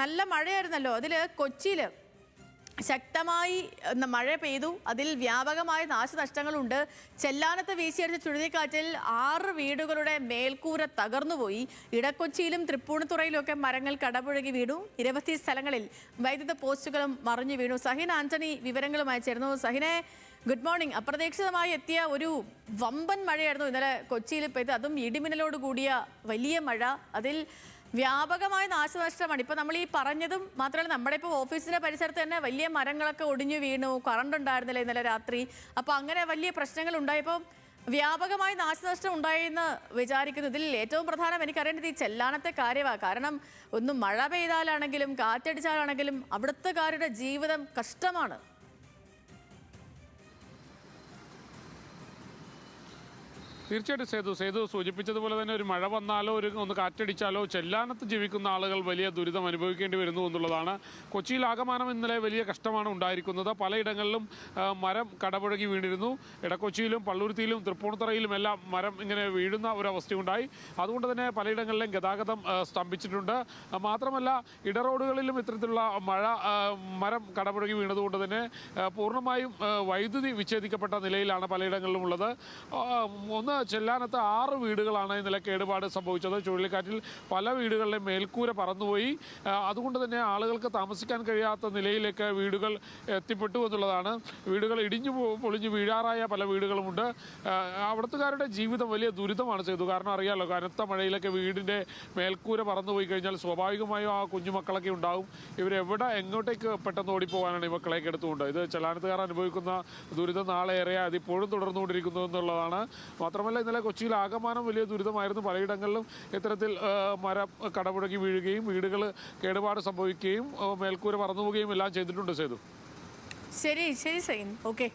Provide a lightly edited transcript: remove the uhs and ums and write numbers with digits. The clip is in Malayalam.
നല്ല മഴയായിരുന്നല്ലോ. അതിൽ കൊച്ചിയിൽ ശക്തമായി മഴ പെയ്തു. അതിൽ വ്യാപകമായ നാശനഷ്ടങ്ങളുണ്ട്. ചെല്ലാനത്ത് വീശിയടിച്ച ചുഴലിക്കാറ്റിൽ 6 വീടുകളുടെ മേൽക്കൂര തകർന്നുപോയി. ഇടക്കൊച്ചിയിലും തൃപ്പൂണിത്തുറയിലുമൊക്കെ മരങ്ങൾ കടപുഴകി വീണു. നിരവധി സ്ഥലങ്ങളിൽ വൈദ്യുത പോസ്റ്റുകളും മറിഞ്ഞു വീണു. സഹിൻ ആന്റണി വിവരങ്ങളുമായി ചേർന്നു. സഹിനെ, ഗുഡ് മോർണിംഗ്. അപ്രതീക്ഷിതമായി എത്തിയ ഒരു വമ്പൻ മഴയായിരുന്നു ഇന്നലെ കൊച്ചിയിൽ പെയ്ത്. അതും ഇടിമിന്നലോട് കൂടിയ വലിയ മഴ. അതിൽ വ്യാപകമായ നാശനഷ്ടമാണ്. ഇപ്പം നമ്മൾ ഈ പറഞ്ഞതും മാത്രമല്ല, നമ്മുടെ ഇപ്പോൾ ഓഫീസിൻ്റെ പരിസരത്ത് തന്നെ വലിയ മരങ്ങളൊക്കെ ഒടിഞ്ഞു വീണു. കറണ്ട് ഉണ്ടായിരുന്നില്ല ഇന്നലെ രാത്രി. അപ്പോൾ അങ്ങനെ വലിയ പ്രശ്നങ്ങൾ ഉണ്ടായപ്പോൾ വ്യാപകമായ നാശനഷ്ടം ഉണ്ടായെന്ന് വിചാരിക്കുന്നു. ഇതിൽ ഏറ്റവും പ്രധാനം എനിക്കറിയേണ്ടത് ഈ ചെല്ലാനത്തെ കാര്യമാണ്. കാരണം ഒന്ന് മഴ പെയ്താലാണെങ്കിലും കാറ്റടിച്ചാലാണെങ്കിലും അവിടുത്തുകാരുടെ ജീവിതം കഷ്ടമാണ്. തീർച്ചയായിട്ടും സേതു സൂചിപ്പിച്ചതുപോലെ തന്നെ ഒരു മഴ വന്നാലോ ഒന്ന് കാറ്റടിച്ചാലോ ചെല്ലാനത്ത് ജീവിക്കുന്ന ആളുകൾ വലിയ ദുരിതം അനുഭവിക്കേണ്ടി വരുന്നു എന്നുള്ളതാണ്. കൊച്ചിയിൽ ആകമാനം ഇന്നലെ വലിയ കഷ്ടമാണ് ഉണ്ടായിരിക്കുന്നത്. പലയിടങ്ങളിലും മരം കടപുഴകി വീണിരുന്നു. ഇടക്കൊച്ചിയിലും പള്ളുരുത്തിയിലും തൃപ്പൂണിത്തുറയിലും എല്ലാം മരം ഇങ്ങനെ വീഴുന്ന ഒരവസ്ഥയുണ്ടായി. അതുകൊണ്ട് തന്നെ പലയിടങ്ങളിലും ഗതാഗതം സ്തംഭിച്ചിട്ടുണ്ട്. മാത്രമല്ല ഇടറോഡുകളിലും ഇത്തരത്തിലുള്ള മരം കടപുഴകി വീണതുകൊണ്ട് തന്നെ പൂർണ്ണമായും വൈദ്യുതി വിച്ഛേദിക്കപ്പെട്ട നിലയിലാണ് പലയിടങ്ങളിലും ഉള്ളത്. ഒന്ന് ചെല്ലാനത്ത് 6 വീടുകളാണ് ഇന്നലെ കേടുപാട് സംഭവിച്ചത്. ചുഴലിക്കാറ്റിൽ പല വീടുകളിലെ മേൽക്കൂര പറന്നുപോയി. അതുകൊണ്ട് തന്നെ ആളുകൾക്ക് താമസിക്കാൻ കഴിയാത്ത നിലയിലേക്ക് വീടുകൾ എത്തിപ്പെട്ടു എന്നുള്ളതാണ്. വീടുകൾ ഇടിഞ്ഞു പൊളിഞ്ഞു വീഴാറായ പല വീടുകളുമുണ്ട്. അവിടുത്തുകാരുടെ ജീവിതം വലിയ ദുരിതമാണ് ചെയ്തു. കാരണം അറിയാമല്ലോ, കനത്ത മഴയിലൊക്കെ വീടിൻ്റെ മേൽക്കൂര പറന്നുപോയി കഴിഞ്ഞാൽ സ്വാഭാവികമായും ആ കുഞ്ഞുമക്കളൊക്കെ ഉണ്ടാവും. ഇവരെവിടെ എങ്ങോട്ടേക്ക് പെട്ടെന്ന് ഓടിപ്പോകാനാണ് ഈ മക്കളേക്ക് എടുത്തുകൊണ്ട്. ഇത് ചെല്ലാനത്തുകാർ അനുഭവിക്കുന്ന ദുരിതം നാളേറെ അതിപ്പോഴും തുടർന്നുകൊണ്ടിരിക്കുന്നു എന്നുള്ളതാണ്. മാത്രമല്ല ഇന്നലെ കൊച്ചിയിൽ ആകമാനം വലിയ ദുരിതമായിരുന്നു. പലയിടങ്ങളിലും ഇത്തരത്തിൽ മരം കടപുഴകി വീഴുകയും വീടുകൾ കേടുപാട് സംഭവിക്കുകയും മേൽക്കൂര പറന്നുപോവുകയും എല്ലാം ചെയ്തിട്ടുണ്ട്. സേതു, ശരി സൈൻ, ഓക്കെ.